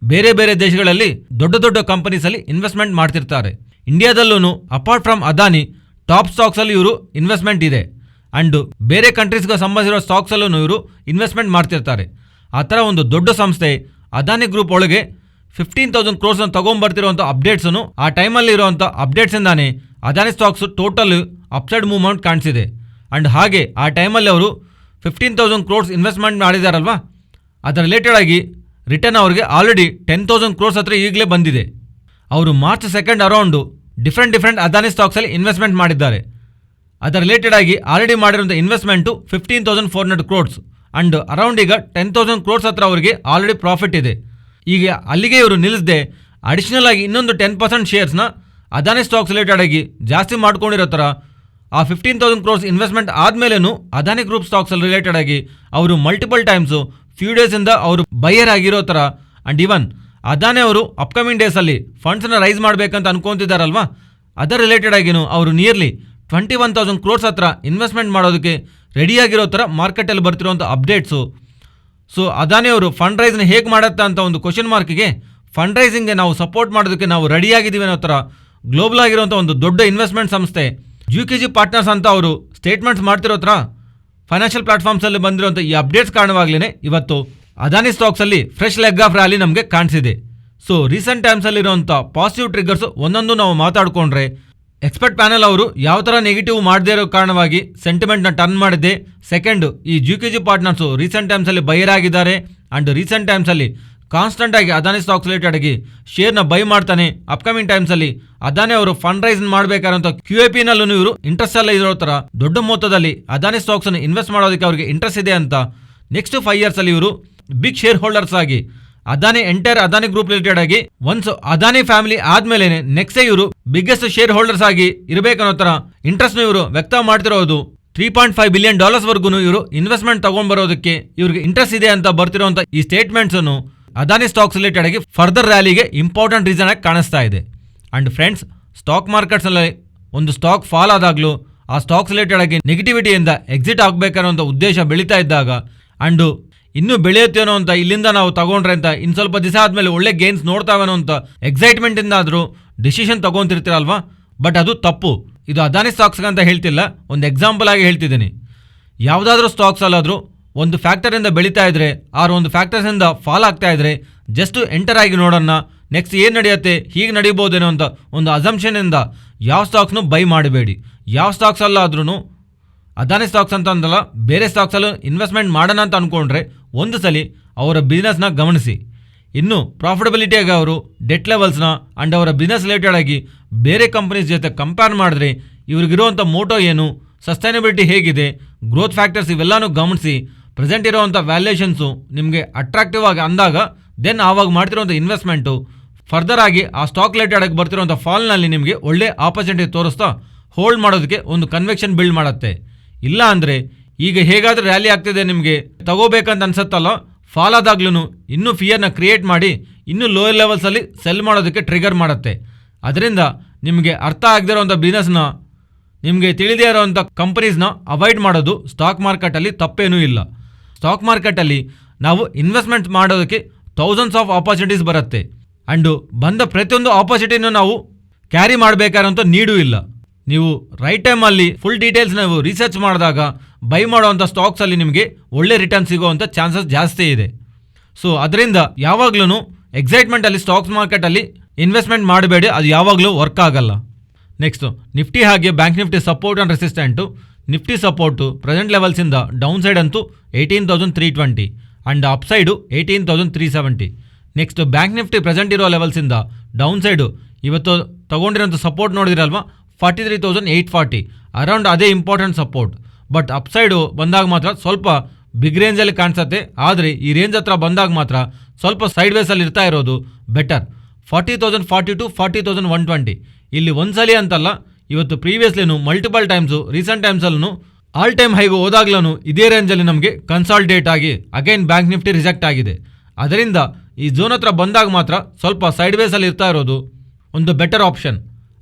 ಬೇರೆ ಬೇರೆ ದೇಶಗಳಲ್ಲಿ ದೊಡ್ಡ ದೊಡ್ಡ ಕಂಪನೀಸಲ್ಲಿ ಇನ್ವೆಸ್ಟ್ಮೆಂಟ್ ಮಾಡ್ತಿರ್ತಾರೆ. ಇಂಡಿಯಾದಲ್ಲೂ ಅಪಾರ್ಟ್ ಫ್ರಮ್ ಅದಾನಿ ಟಾಪ್ ಸ್ಟಾಕ್ಸಲ್ಲಿ ಇವರು ಇನ್ವೆಸ್ಟ್ಮೆಂಟ್ ಇದೆ ಆ್ಯಂಡ್ ಬೇರೆ ಕಂಟ್ರೀಸ್ಗೆ ಸಂಬಂಧಿಸಿರೋ ಸ್ಟಾಕ್ಸಲ್ಲೂ ಇವರು ಇನ್ವೆಸ್ಟ್ಮೆಂಟ್ ಮಾಡ್ತಿರ್ತಾರೆ. ಆ ಥರ ಒಂದು ದೊಡ್ಡ ಸಂಸ್ಥೆ ಅದಾನಿ ಗ್ರೂಪ್ ಒಳಗೆ 15,000 crores ತೊಗೊಂಬರ್ತಿರೋಂಥ ಅಪ್ಡೇಟ್ಸನ್ನು ಆ ಟೈಮಲ್ಲಿ ಇರೋವಂಥ ಅಪ್ಡೇಟ್ಸಿಂದಾನೇ Adani stocks total upside movement ಕಾಣಿಸಿದೆ. ಆ್ಯಂಡ್ ಹಾಗೆ ಆ ಟೈಮಲ್ಲಿ ಅವರು 15,000 crores ಇನ್ವೆಸ್ಟ್ಮೆಂಟ್ ಮಾಡಿದಾರಲ್ವಾ, ಅದರ ರಿಲೇಟೆಡ್ ಆಗಿ ರಿಟರ್ನ್ ಅವ್ರಿಗೆ ಆಲ್ರೆಡಿ 10,000 crores ಹತ್ರ ಈಗಲೇ ಬಂದಿದೆ. ಅವರು March 2 ಅರೌಂಡು ಡಿಫ್ರೆಂಟ್ ಅದಾನಿ ಸ್ಟಾಕ್ಸಲ್ಲಿ ಇನ್ವೆಸ್ಟ್ಮೆಂಟ್ ಮಾಡಿದ್ದಾರೆ. ಅದರ ರಿಲೇಟೆಡ್ ಆಗಿ ಆಲ್ರೆಡಿ ಮಾಡಿರೋಂಥ ಇನ್ವೆಸ್ಟ್ಮೆಂಟು 15,400 crores ಆ್ಯಂಡ್ ಅರೌಂಡ್ ಈಗ 10,000 crores ಹತ್ರ ಅವರಿಗೆ ಆಲ್ರೆಡಿ ಪ್ರಾಫಿಟ್ ಇದೆ. ಈಗ ಅಲ್ಲಿಗೆ ಇವರು ನಿಲ್ಲಿಸದೆ ಅಡಿಷನಲ್ ಆಗಿ ಇನ್ನೊಂದು 10% ಶೇರ್ಸ್ನ ಅದಾನಿ ಸ್ಟಾಕ್ಸ್ ರಿಲೇಟೆಡ್ ಆಗಿ ಜಾಸ್ತಿ ಮಾಡ್ಕೊಂಡಿರೋ ಥರ ಆ 15,000 crores ಇನ್ವೆಸ್ಟ್ಮೆಂಟ್ ಆದಮೇಲೂ ಅದಾನಿ ಗ್ರೂಪ್ ಸ್ಟಾಕ್ಸಲ್ಲಿ ರಿಲೇಟೆಡ್ ಆಗಿ ಅವರು ಮಲ್ಟಿಪಲ್ ಟೈಮ್ಸು ಫ್ಯೂ ಡೇಸಿಂದ ಅವರು ಬೈಯರ್ ಆಗಿರೋ ಥರ ಆ್ಯಂಡ್ ಈವನ್ ಅದಾನಿ ಅವರು ಅಪ್ಕಮಿಂಗ್ ಡೇಸಲ್ಲಿ ಫಂಡ್ಸನ್ನ ರೈಸ್ ಮಾಡಬೇಕಂತ ಅನ್ಕೊತಿದ್ದಾರಲ್ವಾ, ಅದರ ರಿಲೇಟೆಡ್ ಆಗಿನೂ ಅವರು ನಿಯರ್ಲಿ 21,000 crores ಹತ್ರ ಇನ್ವೆಸ್ಟ್ಮೆಂಟ್ ಮಾಡೋದಕ್ಕೆ ರೆಡಿಯಾಗಿರೋ ಥರ ಮಾರ್ಕೆಟಲ್ಲಿ ಬರ್ತಿರೋಂಥ ಅಪ್ಡೇಟ್ಸು. ಸೊ ಅದಾನಿ ಅವರು ಫಂಡ್ ರೈಸ್ನ ಹೇಗೆ ಮಾಡುತ್ತಾ ಅಂತ ಒಂದು ಕ್ವಶನ್ ಮಾರ್ಕಿಗೆ ಫಂಡ್ ರೈಸಿಂಗ್ಗೆ ನಾವು ಸಪೋರ್ಟ್ ಮಾಡೋದಕ್ಕೆ ನಾವು ರೆಡಿಯಾಗಿದ್ದೀವಿ ಅನ್ನೋ ಥರ ಗ್ಲೋಬಲ್ ಆಗಿರೋಂಥ ಒಂದು ದೊಡ್ಡ ಇನ್ವೆಸ್ಟ್ಮೆಂಟ್ ಸಂಸ್ಥೆ GQG ಪಾರ್ಟ್ನರ್ಸ್ ಅಂತ ಅವರು ಸ್ಟೇಟ್ಮೆಂಟ್ಸ್ ಮಾಡ್ತಿರೋ ಥರ ಫೈನಾನ್ಷಿಯಲ್ ಪ್ಲಾಟ್ಫಾರ್ಮ್ಸಲ್ಲಿ ಬಂದಿರೋಂಥ ಈ ಅಪ್ಡೇಟ್ಸ್ ಕಾರಣವಾಗ್ಲೇ ಇವತ್ತು ಅದಾನಿ ಸ್ಟಾಕ್ಸಲ್ಲಿ ಫ್ರೆಶ್ ಲೆಗ್ ಆಫ್ ರ್ಯಾಲಿ ನಮಗೆ ಕಾಣಿಸಿದೆ. ಸೊ ರೀಸೆಂಟ್ ಟೈಮ್ಸಲ್ಲಿರೋಂಥ ಪಾಸಿಟಿವ್ ಟ್ರಿಗರ್ಸ್ ಒಂದೊಂದು ನಾವು ಮಾತಾಡಿಕೊಂಡ್ರೆ ಎಕ್ಸ್ಪರ್ಟ್ ಪ್ಯಾನಲ್ ಅವರು ಯಾವ ಥರ ನೆಗೆಟಿವ್ ಮಾಡದೇ ಇರೋ ಕಾರಣವಾಗಿ ಸೆಂಟಿಮೆಂಟ್ನ ಟರ್ನ್ ಮಾಡಿದೆ. ಸೆಕೆಂಡು, ಈ GQG ಪಾರ್ಟ್ನರ್ಸು ರೀಸೆಂಟ್ ಟೈಮ್ಸಲ್ಲಿ ಬೈಯರ್ ಆಗಿದ್ದಾರೆ ಆ್ಯಂಡ್ ರೀಸೆಂಟ್ ಟೈಮ್ಸಲ್ಲಿ ಕಾನ್ಸ್ಟೆಂಟ್ ಆಗಿ ಅದಾನಿ ಸ್ಟಾಕ್ಸ್ ರಿಲೇಟೆಡ್ ಆಗಿ ಶೇರ್ನ ಬೈ ಮಾಡ್ತಾನೆ. ಅಪ್ಕಮಿಂಗ್ ಟೈಮ್ಸಲ್ಲಿ ಅದಾನಿ ಅವರು ಫಂಡ್ ರೈಸ್ ಮಾಡಬೇಕಾದಂಥ QIPನಲ್ಲೂ ಇವರು ಇಂಟ್ರೆಸ್ಟ್ ಎಲ್ಲ ಇರೋ ಥರ ದೊಡ್ಡ ಮೊತ್ತದಲ್ಲಿ ಅದಾನಿ ಸ್ಟಾಕ್ಸನ್ನು ಇನ್ವೆಸ್ಟ್ ಮಾಡೋದಕ್ಕೆ ಅವರಿಗೆ ಇಂಟ್ರೆಸ್ಟ್ ಇದೆ ಅಂತ ನೆಕ್ಸ್ಟ್ 5 yearsಲ್ಲಿ ಇವರು ಬಿಗ್ ಶೇರ್ ಹೋಲ್ಡರ್ಸ್ ಆಗಿ Adani entire Adani group related ಆಗಿ ಒನ್ಸ್ ಅದಾನಿ ಫ್ಯಾಮಿಲಿ ಆದ್ಮೇಲೆ ನೆಕ್ಸ್ಟ್ ಇವರು ಬಿಗ್ಗೆಸ್ಟ್ ಶೇರ್ ಹೋಲ್ಡರ್ಸ್ ಆಗಿ ಇರಬೇಕನ್ನೋ ಥರ ಇಂಟ್ರೆಸ್ಟ್ ಇವರು ವ್ಯಕ್ತ ಮಾಡ್ತಿರೋದು. $3.5 billion ವರ್ಗು ಇವರು ಇನ್ವೆಸ್ಟ್ಮೆಂಟ್ ತಗೊಂಡ್ಬರೋದಕ್ಕೆ ಇವ್ರಿಗೆ ಇಂಟ್ರೆಸ್ಟ್ ಇದೆ ಅಂತ ಬರ್ತಿರೋಂಥ ಈ ಸ್ಟೇಟ್ಮೆಂಟ್ಸನ್ನು ಅದಾನಿ ಸ್ಟಾಕ್ಸ್ ರಿಲೇಟೆಡ್ ಆಗಿ ಫರ್ದರ್ ರ್ಯಾಲಿಗೆ ಇಂಪಾರ್ಟೆಂಟ್ ರೀಸನ್ ಆಗಿ ಕಾಣಿಸ್ತಾ ಇದೆ. ಆ್ಯಂಡ್ ಫ್ರೆಂಡ್ಸ್, ಸ್ಟಾಕ್ ಮಾರ್ಕೆಟ್ಸಲ್ಲಿ ಒಂದು ಸ್ಟಾಕ್ ಫಾಲ್ ಆದಾಗಲೂ ಆ ಸ್ಟಾಕ್ಸ್ ರಿಲೇಟೆಡ್ ಆಗಿ ನೆಗೆಟಿವಿಟಿಯಿಂದ ಎಕ್ಸಿಟ್ ಆಗಬೇಕನ್ನೋಂಥ ಉದ್ದೇಶ ಬೆಳೀತಾ ಇದ್ದಾಗ ಆ್ಯಂಡು ಇನ್ನೂ ಬೆಳೆಯುತ್ತೇನೋ ಅಂತ ಇಲ್ಲಿಂದ ನಾವು ತಗೊಂಡ್ರೆ ಅಂತ ಇನ್ನು ಸ್ವಲ್ಪ ದಿವಸ ಆದಮೇಲೆ ಒಳ್ಳೆ ಗೇನ್ಸ್ ನೋಡ್ತಾವೇನೋ ಅಂತ ಎಕ್ಸೈಟ್ಮೆಂಟಿಂದ ಆದರೂ ಡಿಸಿಷನ್ ತೊಗೊತಿರ್ತೀರಲ್ವಾ, ಬಟ್ ಅದು ತಪ್ಪು. ಇದು ಅದಾನಿ ಸ್ಟಾಕ್ಸ್ಗೆ ಅಂತ ಹೇಳ್ತಿಲ್ಲ, ಒಂದು ಎಕ್ಸಾಂಪಲ್ ಆಗಿ ಹೇಳ್ತಿದ್ದೀನಿ. ಯಾವುದಾದ್ರೂ ಸ್ಟಾಕ್ಸಲ್ಲಾದರೂ ಒಂದು ಫ್ಯಾಕ್ಟರಿಂದ ಬೆಳೀತಾ ಇದ್ರೆ ಆರು ಒಂದು ಫ್ಯಾಕ್ಟರ್ಸಿಂದ ಫಾಲ್ ಆಗ್ತಾ ಇದ್ರೆ ಜಸ್ಟ್ ಎಂಟರ್ ಆಗಿ ನೋಡೋಣ, ನೆಕ್ಸ್ಟ್ ಏನು ನಡೆಯುತ್ತೆ, ಹೀಗೆ ನಡೀಬೋದೇನೋ ಅಂತ ಒಂದು ಅಸಂಪ್ಷನಿಂದ ಯಾವ ಸ್ಟಾಕ್ಸ್ನು ಬೈ ಮಾಡಬೇಡಿ. ಯಾವ ಸ್ಟಾಕ್ಸಲ್ಲಾದ್ರೂ ಅದಾನಿ ಸ್ಟಾಕ್ಸ್ ಅಂತ ಅಂದಲ್ಲ, ಬೇರೆ ಸ್ಟಾಕ್ಸಲ್ಲೂ ಇನ್ವೆಸ್ಟ್ಮೆಂಟ್ ಮಾಡೋಣ ಅಂತ ಅಂದ್ಕೊಂಡ್ರೆ ಒಂದು ಸಲ ಅವರ ಬಿಸ್ನೆಸ್ನ ಗಮನಿಸಿ. ಇನ್ನು ಪ್ರಾಫಿಟಬಿಲಿಟಿಯಾಗಿ ಅವರು ಡೆಟ್ ಲೆವೆಲ್ಸ್ನ ಆ್ಯಂಡ್ ಅವರ ಬಿಸ್ನೆಸ್ ರಿಲೇಟೆಡ್ ಆಗಿ ಬೇರೆ ಕಂಪನೀಸ್ ಜೊತೆ ಕಂಪೇರ್ ಮಾಡಿದ್ರೆ ಇವ್ರಿಗಿರುವಂಥ ಮೋಟೋ ಏನು, ಸಸ್ಟೈನಬಿಲಿಟಿ ಹೇಗಿದೆ, ಗ್ರೋತ್ ಫ್ಯಾಕ್ಟರ್ಸ್ ಇವೆಲ್ಲನೂ ಗಮನಿಸಿ ಪ್ರೆಸೆಂಟ್ ಇರೋವಂಥ ವ್ಯಾಲ್ಯೂಷನ್ಸು ನಿಮಗೆ ಅಟ್ರಾಕ್ಟಿವ್ ಆಗಿ ಅಂದಾಗ ದೆನ್ ಆವಾಗ ಮಾಡ್ತಿರೋಂಥ ಇನ್ವೆಸ್ಟ್ಮೆಂಟು ಫರ್ದರ್ ಆಗಿ ಆ ಸ್ಟಾಕ್ ರಿಲೇಟೆಡ್ ಆಗಿ ಬರ್ತಿರೋಂಥ ಫಾಲ್ನಲ್ಲಿ ನಿಮಗೆ ಒಳ್ಳೆ ಆಪರ್ಚುನಿಟಿ ತೋರಿಸ್ತಾ ಹೋಲ್ಡ್ ಮಾಡೋದಕ್ಕೆ ಒಂದು ಕನ್ವಿಕ್ಷನ್ ಬಿಲ್ಡ್ ಮಾಡುತ್ತೆ. ಇಲ್ಲ ಅಂದರೆ ಈಗ ಹೇಗಾದರೂ ರ್ಯಾಲಿ ಆಗ್ತಿದೆ ನಿಮಗೆ ತಗೋಬೇಕಂತ ಅನ್ಸುತ್ತಲ್ಲ, ಫಾಲ್ ಆದಾಗ್ಲೂ ಇನ್ನೂ ಫಿಯರ್ನ ಕ್ರಿಯೇಟ್ ಮಾಡಿ ಇನ್ನೂ ಲೋಯರ್ ಲೆವೆಲ್ಸಲ್ಲಿ ಸೆಲ್ ಮಾಡೋದಕ್ಕೆ ಟ್ರಿಗರ್ ಮಾಡುತ್ತೆ. ಅದರಿಂದ ನಿಮಗೆ ಅರ್ಥ ಆಗದೇ ಇರೋವಂಥ ಬಿಸ್ನೆಸ್ನ, ನಿಮಗೆ ತಿಳಿದೇ ಇರೋವಂಥ ಕಂಪನೀಸ್ನ ಅವಾಯ್ಡ್ ಮಾಡೋದು ಸ್ಟಾಕ್ ಮಾರ್ಕೆಟಲ್ಲಿ ತಪ್ಪೇನೂ ಇಲ್ಲ. ಸ್ಟಾಕ್ ಮಾರ್ಕೆಟಲ್ಲಿ ನಾವು ಇನ್ವೆಸ್ಟ್ಮೆಂಟ್ ಮಾಡೋದಕ್ಕೆ ಥೌಸಂಡ್ಸ್ ಆಫ್ ಆಪರ್ಚುನಿಟೀಸ್ ಬರುತ್ತೆ. ಆ್ಯಂಡು ಬಂದ ಪ್ರತಿಯೊಂದು ಆಪರ್ಚುನಿಟಿನೂ ನಾವು ಕ್ಯಾರಿ ಮಾಡಬೇಕಾದಂಥ ನೀಡೂ ಇಲ್ಲ. ನೀವು ರೈಟ್ ಟೈಮಲ್ಲಿ ಫುಲ್ ಡೀಟೇಲ್ಸ್ ನೀವು ರಿಸರ್ಚ್ ಮಾಡಿದಾಗ ಬೈ ಮಾಡೋವಂಥ ಸ್ಟಾಕ್ಸಲ್ಲಿ ನಿಮಗೆ ಒಳ್ಳೆ ರಿಟರ್ನ್ ಸಿಗೋವಂಥ ಚಾನ್ಸಸ್ ಜಾಸ್ತಿ ಇದೆ. ಸೊ ಅದರಿಂದ ಯಾವಾಗ್ಲೂ ಎಕ್ಸೈಟ್ಮೆಂಟಲ್ಲಿ ಸ್ಟಾಕ್ಸ್ ಮಾರ್ಕೆಟಲ್ಲಿ ಇನ್ವೆಸ್ಟ್ಮೆಂಟ್ ಮಾಡಬೇಡಿ, ಅದು ಯಾವಾಗಲೂ ವರ್ಕ್ ಆಗಲ್ಲ. ನೆಕ್ಸ್ಟು ನಿಫ್ಟಿ ಹಾಗೆ bank Nifty support and resistant. Nifty support present ಲೆವೆಲ್ಸಿಂದ ಡೌನ್ ಸೈಡ್ ಅಂತೂ 18,320 and upside 18,370. Next bank Nifty present ಇರೋ ಲೆವೆಲ್ಸಿಂದ ಡೌನ್ ಸೈಡು ಇವತ್ತು ತೊಗೊಂಡಿರೋಂಥ ಸಪೋರ್ಟ್ ನೋಡಿದಿರಲ್ವಾ 43,840, ಅರೌಂಡ್ ಅದೇ important support. But upside ಬಂದಾಗ ಮಾತ್ರ ಸ್ವಲ್ಪ ಬಿಗ್ ರೇಂಜಲ್ಲಿ ಕಾಣಿಸುತ್ತೆ. ಆದರೆ ಈ ರೇಂಜ್ ಹತ್ರ ಬಂದಾಗ ಮಾತ್ರ ಸ್ವಲ್ಪ ಸೈಡ್ ವೇಸಲ್ಲಿ ಇರ್ತಾ ಇರೋದು ಬೆಟರ್. 40,040 to 40,120 ಇಲ್ಲಿ ಒಂದ್ಸಲಿ ಅಂತಲ್ಲ, ಇವತ್ತು ಪ್ರೀವಿಯಸ್ಲಿನೂ ಮಲ್ಟಿಪಲ್ ಟೈಮ್ಸು ರೀಸೆಂಟ್ ಟೈಮ್ಸಲ್ಲೂ ಆಲ್ ಟೈಮ್ ಹೈಗೂ ಹೋದಾಗ್ಲೂ ಇದೇ ರೇಂಜಲ್ಲಿ ನಮಗೆ ಕನ್ಸಾಲ್ಟೇಟ್ ಆಗಿ ಅಗೈನ್ ಬ್ಯಾಂಕ್ ನಿಫ್ಟಿ ರಿಜೆಕ್ಟ್ ಆಗಿದೆ. ಅದರಿಂದ ಈ ಝೋನ್ ಹತ್ರ ಬಂದಾಗ ಮಾತ್ರ ಸ್ವಲ್ಪ ಸೈಡ್ ವೇಸಲ್ಲಿ ಇರ್ತಾ ಇರೋದು ಒಂದು better option.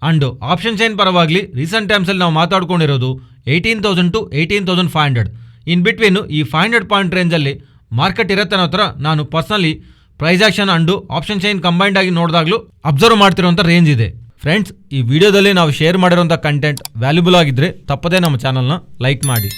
And option chain ಪರವಾಗಿ ರೀಸೆಂಟ್ ಟೈಮ್ಸಲ್ಲಿ ನಾವು ಮಾತಾಡ್ಕೊಂಡಿರೋದು 18,000 to 18,500. ಇನ್ ಬಿಟ್ವೀನು ಈ 500 ಪಾಯಿಂಟ್ ರೇಂಜಲ್ಲಿ ಮಾರ್ಕೆಟ್ ಇರುತ್ತೆ ಅನ್ನೋ ಥರ ನಾನು ಪರ್ಸ್ನಲಿ ಪ್ರೈಸ್ ಆಕ್ಷನ್ ಅಂಡು ಆಪ್ಷನ್ ಚೈನ್ ಕಂಬೈಂಡ್ ಆಗಿ ನೋಡಿದಾಗಲೂ ಅಬ್ಸರ್ವ್ ಮಾಡ್ತಿರೋಂಥ ರೇಂಜ್ ಇದೆ. ಫ್ರೆಂಡ್ಸ್, ಈ ವಿಡಿಯೋದಲ್ಲಿ ನಾವು ಶೇರ್ ಮಾಡಿರೋಂಥ ಕಂಟೆಂಟ್ ವ್ಯಾಲ್ಯೂಬಲ್ ಆಗಿದ್ದರೆ ತಪ್ಪದೇ ನಮ್ಮ ಚಾನಲ್ನ ಲೈಕ್ ಮಾಡಿ.